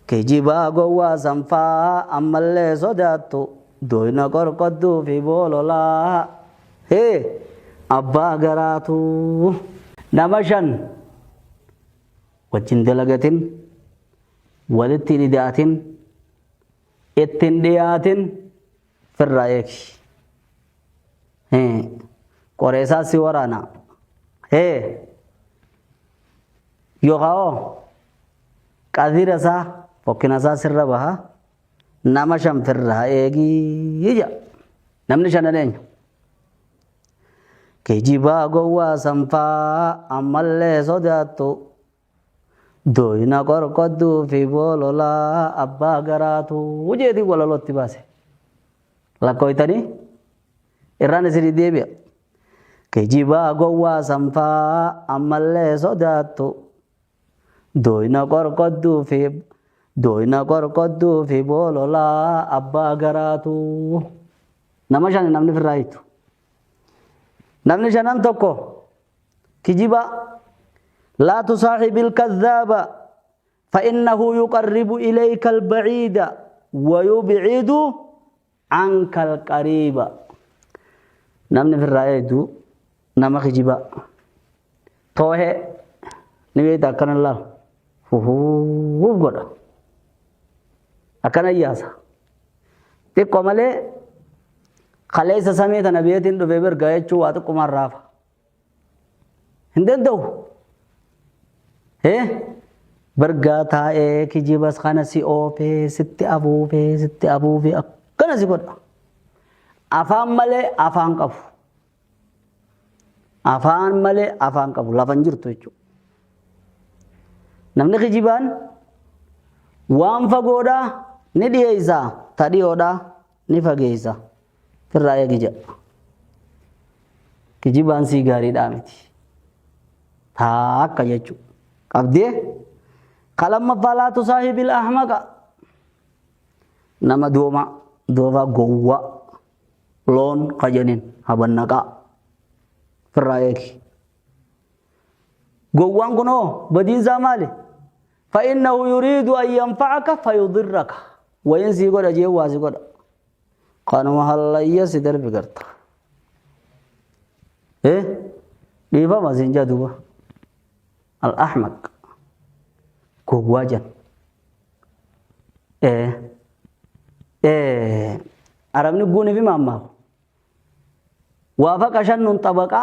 kijibaa gowwaa sanfaa ammallee sodaattu doyna qorqodduu fi boololaa hee abbaa garaatu nama shan wajjin dalagatin walitti hidhaatin ittin dhiyaatin firraa eegi qoreesaa si waraana yookaan qadira isaa fokkina isaa sirra baha nama shan firraa eegii ija namni shanan eenyu kijibaa gowwaa sanfaa ammallee sodaattu doyna qorqodduu fi boololaa abbaa garaatu jeetii walalotti baase lakkooytanii irraan isin deebi'a kijibaa gowwaa sanfaa ammallee sodaattu doyna qorqodduu fi boololaa abbaa garaatu nama shan namni firraa hiitu namni shanan tokko kijiba لا تصاحب الكذاب فإنه يقرب إليك البعيد ويبعد عنك القريب نمني في الرأي دو نما خجبا توه نبي تكن الله فهو غدا أكن ياسا تكمله خليس سميت نبيتين دو بيبر غاية شو واتو كمار رافا هندن دو برغاتا kijibas kana si ope sitti abuufe akkana si godha afaan malee afaan qabu lafan jirtu jechuudha namni kijibaan waan fagoodha ni dhiyeessa ta dhiyoodha ni fageessa firraa eegija kijibaan si gaariidhaa miti taakka jechuudha abdee kalama fala tusahibil ahmaqa nama dooma gowwa loon qajanin habannaqa firraa eegi gowwaan kunoo badiinsaa maali fa innahu yuriidu an yanfa'aka fayudirraka wayin sii godha jee waa si godha kanuma hallayya si darbi garta dhiifama siin jaduba الأحمق كواجن أرمني قوني في ماما وافق شن طبقة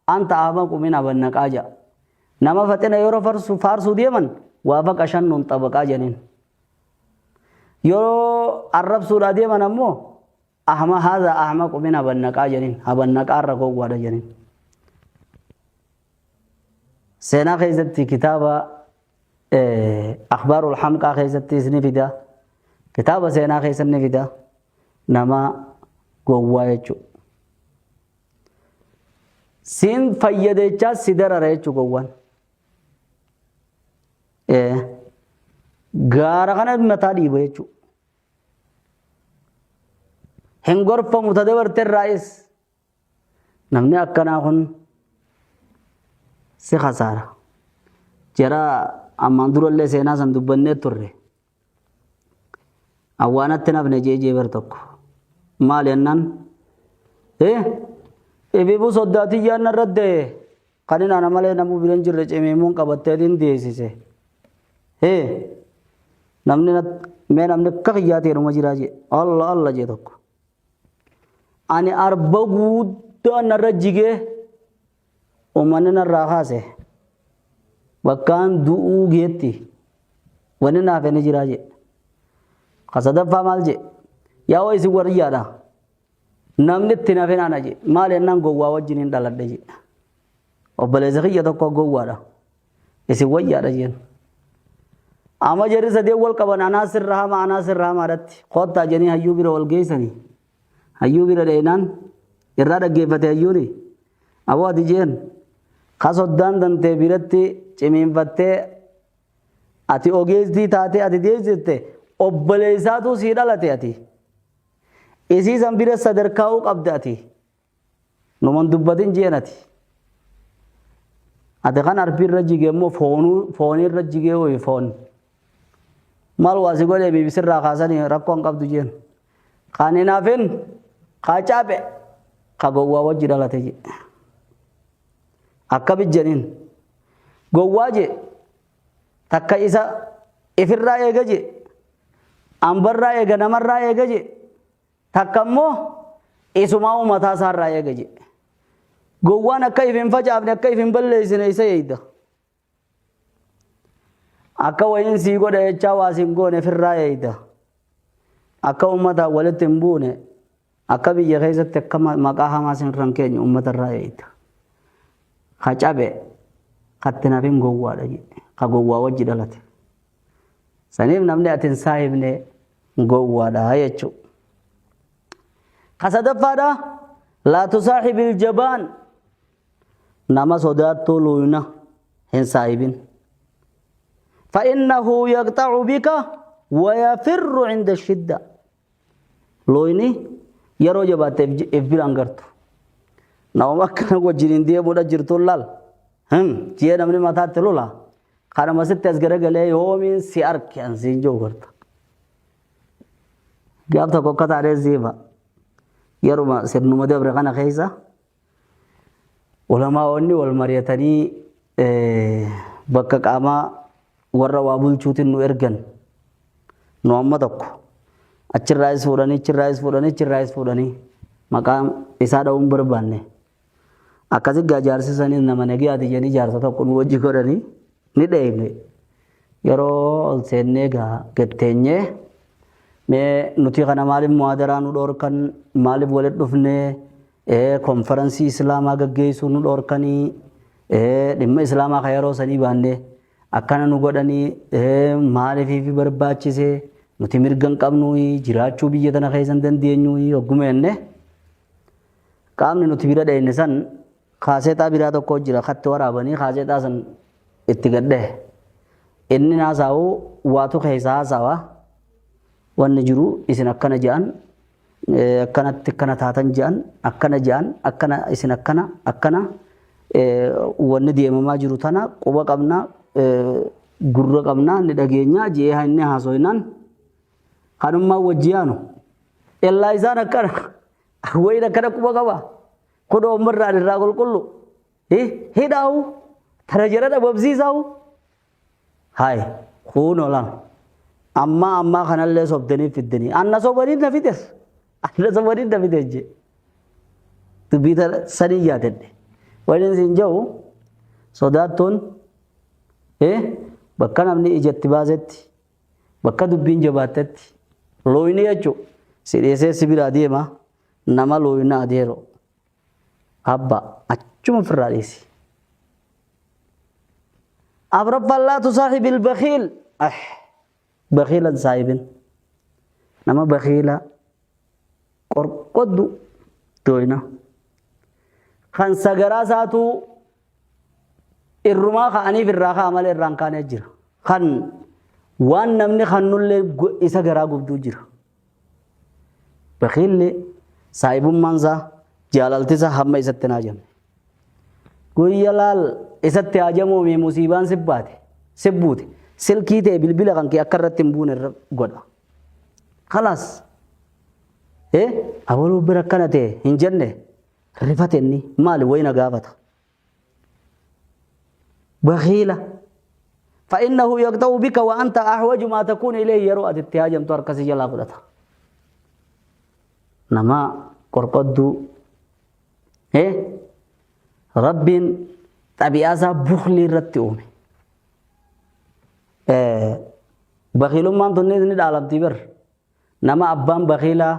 أنت أحمق من أبنك أجا نما فتنا يورو فارسو ديمن وافق شن طبقة جنين يورو الرب سورة ديمن أمو أحمق هذا أحمق من أبنك أجنين أبنك أرقو وادا جنين سينا خيزتي كتابة أخبار الحمقى خيزتي سنفيدا كتابة سينا خيز النفيدا نما قوايجو سين فيديجا سيدر ريجو قوان غارغانا متادي بيجو هنغور فمتدور تر رئيس نمني أكنا هن si khasara jara amanduro le sena san dubbanne turre awanatti nafne jeje ber tokko mal yannan ebibu soddati yanna radde kanina namale namu biren jirre cememun qabatte din deesise namne namne kakhiyate ruma jiraje Allah je tokko ani arba gudda narajige ومننا الرخاصة وكان دو جيتي وننا في نجراجي قصد فمالجي يا ويسي وريادا نمنت تنافين أنا جي ما لنا جوا وجنين دلنا جي وبلزخي يدك جوا دا يسي ويادا جين أما جري سدي أول كبان عناصر رحم عرت خود تاجني هيو بير والجيسني هيو بير دينان إرادة جيفته هيوني أبوا ديجين خاصدان دنته بيرتي چمين بته أتي أوجيز دي تاتي أتي ديز دته أبليزاتو سيدا لاتي أتي إسي زنبير صدر كاوك أبدأتي نمان دبتين جيناتي أتي خان أربير رجيجي مو فوني رجيجي وي فون maal waasi godhee biibisirraa kaasanii rakkoon qabdu jeen kaaninaafin kaacaabe ka gowwaa wajji dhalate je akka bijjaniin gowwaa je takka isa ifirraa eega je ambarraa eega namarraa eega je takka immoo isumaa umataa isaarraa eega je gowwaan akka ifin facaafne akka ifin balleessine isa eeyda akka wayin sii godha jechaa waasiin goone firraa eeyda akka ummataa walitti hin buune akka biyya keessatti akka maqaa hamaa sinirran keenya ummatarraa eeyda ka cabe katti nafin gowwaadha jedhe ka gowwaa wajji dhalate saniif namni atin saahibne gowwaadha jechuu ka sadaffaadha laa tusaaxibil jabaan nama sodaattuu luuyna hin saahibin فإنه يقطع بك ويفر عند الشدة لويني يرو جبات إفبيل أنغرتو نوم أكنا وجرين ديه مودا جرتو لال جيه نمني ماتا تلولا خانا مسجد تزگره گلے يومين سيار كيان زينجو غرتا جاب تاكو قطع زيبا يرو ما سبنو مدى برغانا خيسا علماء وني والمريتاني بكك آما warra waa bulchuutin nu ergan nu amma tokko achirraayis fuudhanii maqaan isaa dha'uun barbaanne akkasi gaajaarsisanis nama nagiyaati jedhanii jaarsa tokko nu wajji godhanii ni dheeyne yeroo ol seennee gatteenyee mee nuti kana maaliif muhaadaraa nu dhoorkan maaliif walitti dhufnee konferansii islaamaa gaggeessuu nu dhoorkanii dhimma islaamaa ka yeroo sanii baannee akkana nu godhanii maaliif barbaachise nuti mirgan qabnu jiraachuu biyya tana keessan dandeenyu ogguma enne qaamni nuti bira dheeyne san kaaseetaa biraa tokko jira katti waraabanii kaaseetaa san itti gadhe inni naasaa'u waatu keessaa haasawa wanni jiru isin akkana je'an akkanatti akkana taatan je'an akkana je'an akkana isin akkana wanni deemamaa jiru tana quba qabna gurra qabna ni dhageenya jee hanne haasoynan kanummaa wajjiyaanu illaa isaan akkana wayna kana quba qaba kudoo umarraan irraa qulqullu hidhaawu tana jara dhababsiisaawu hay kuunoo lan ammaa kanallee sobdanii fiddanii anna sobanii na fides je dubbita sanii yaadadhe waliin siin jahu sodaattuun bakka namni ijatti baasetti bakka dubbiin jabaatetti looyini jechuun sidheesee sibira adeema nama looyina adeero abba achuma firraa dhiisi afraffaan laa tusaaxibil bakiil bakiilan saahibin nama bakiila qorqoddu dooyina kan sagaraa isaatuu irrumaa ka'aniif irraa ka'a malee irraan kaanee jira kan waan namni kannullee isa garaa gubduu jira bakiilli saahibummaansaa jaalaltisa hamma isatti hin haajamne guyya laal isatti haajamuumi musiibaan sibbuute silkii ta'e bilbila kan kee akka irratti hin buune irra godha khalaas awwaluu bira akkana ta'e hin jenne rifatenni maali wayna gaafata بخيلة فإنه يقطع بك وأنت أحوج ما تكون إليه يروى التهاجم تركز جلا قدرتها نما قرقدو رب طبيعة بخلي رتيومي بخيل ما تنين دالم تبر نما أبان بخيلة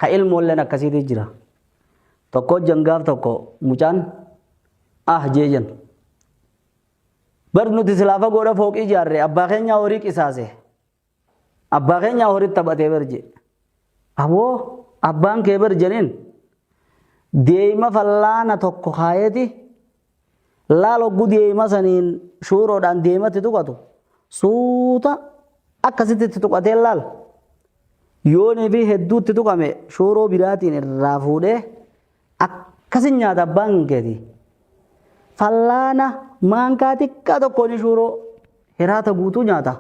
خيل مولنا كسيد جرا تكو جنگاف تكو مجان جيجن bar nuti silaafa godha fooqii ijaarre abbaa keenya horii qisaase abbaa keenya horii taphatee barje aboo abbaan kee barjaniin deema fallaana tokko kaayeti laaloggu deema saniin shuuroodhaan deematti tuqatu suuta akkasitti tuqatee laal yoonii fi hedduutti tuqame shuuroo biraatiin irraa fuudhee akkasin nyaata abbaan keeti fallaana maankaa xiqqaa tokkoon shuuroo hiraata guutuu nyaata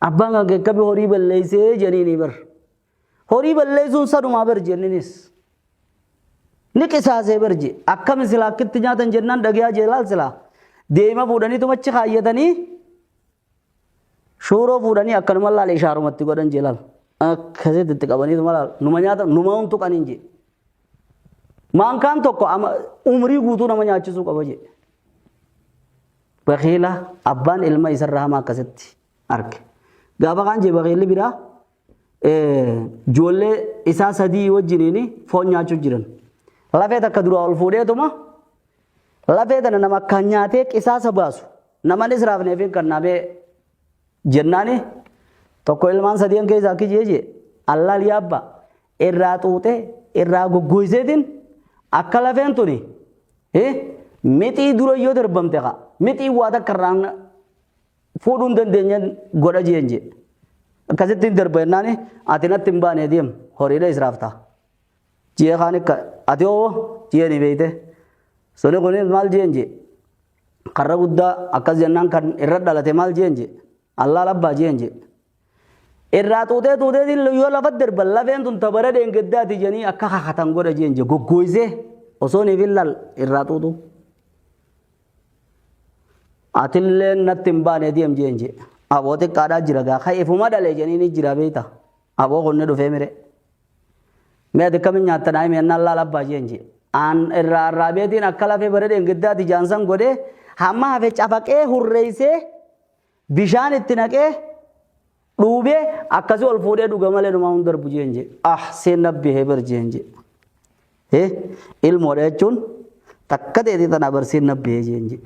abbaan kan kabi horii balleessee janiini bar horii balleessuun saduma bar jenninis ni qisaasee barje akkam silaa akkitti nyaatan jennaan dhagiyaa jeelaal silaa deema fuudhanii tumachi kaayyatanii shuuroo fuudhanii akkanuma laal ishaarumatti godhan jeelaal akkasitti itti qabanii malaal numa nyaata numa huntu qaniin je maankaan tokko umrii guutuu nama nyaachisuu qaba je baqiila abbaan ilma isarraa hamaa akkasitti arge gaafa kaan je baqiilli biraa ijoollee isaa sadii wajjiniini foon nyaachuu jiran lafee takka dura ol fuudheetuma lafee tana nama akka nyaatee qisaasa baasu naman israafneef hin kannaabee jennaani tokko ilmaan sadeen keessaa akki jeeje allaal yaabba irraa xuuxee irraa goggoyseetiin akka lafeen tuni mixii dura yoo darbamte qa mixii waa takka irraan fuudhuu hin dandeenye godha jeenje akkasitti hin darba jennaani ati natti hin baane deem horiidha israaf ta'a jee kaan akka ati oo jeeni beeyte suni kunis maal jeenje karra guddaa akkas jennaan kan irra dhalate maal jeenje allaal abbaa jeenje irraa xuuxeetiin yoo lafa darban lafeen tun tabara deengeddaati janii akka kakatan godha jeenje goggoysee osoo niif illal irraa xuuxu atillee natti hin baane deem jeenje aboo xiqqaadhaa jira gaa ka'eefuma dhalee janii ni jira beeyta aboo kunne dhufee mire mee ati kamin nyaattanaa himee naan laal abbaa jeenje aan irraa arraabeetiin akka lafee bara deengeddaati jaansan godhee hamma hafe cafaqee hurreeysee bishaan itti naqee dhuubee akkasii ol fuudhee dhuga malee dhumaa hun darbu jeenje seen nabbihee bar jeenje ilmoodha jechuun takka ta'eeti tana bar seen nabbihee jeenje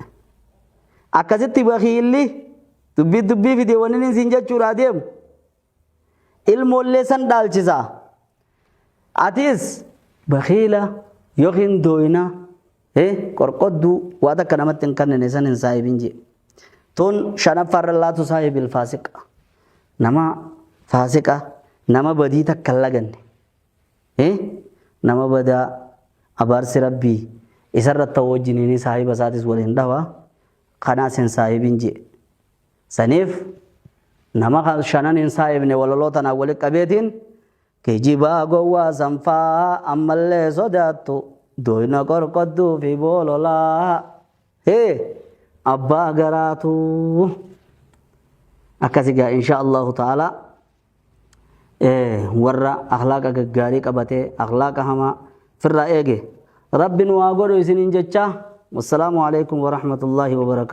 akkasitti bakiilli dubbii fidee wanni siin jechuudha deemu ilmoollee san dhaalchisa atis bakiila yookiin dooyina qorqodduu waa takka namatti hin kannine san hin saahibin jee tun shanaffaarra laatu saahibil faasiqa nama faasiqa nama badii takka laganne nama badaa abaarsi rabbii isarra ta'u wajjiniini saahiba isaatis waliin dhawa kanaas hin saahibin jee saniif nama shanan hin saahibne walaloo tanaa wali qabeetiin kijibaa gowwaa sanfaa ammallee sodaattu dooyina qorqodduu fi boololaa abbaa garaatu akkasigaa insha Allahu ta'ala warra akhlaaqa gaggaarii qabatee akhlaaqa hamaa firraa eege rabbin waa godhu isiniin jecha wassalaamu alaikum wa rahmatullahi wa barakatuh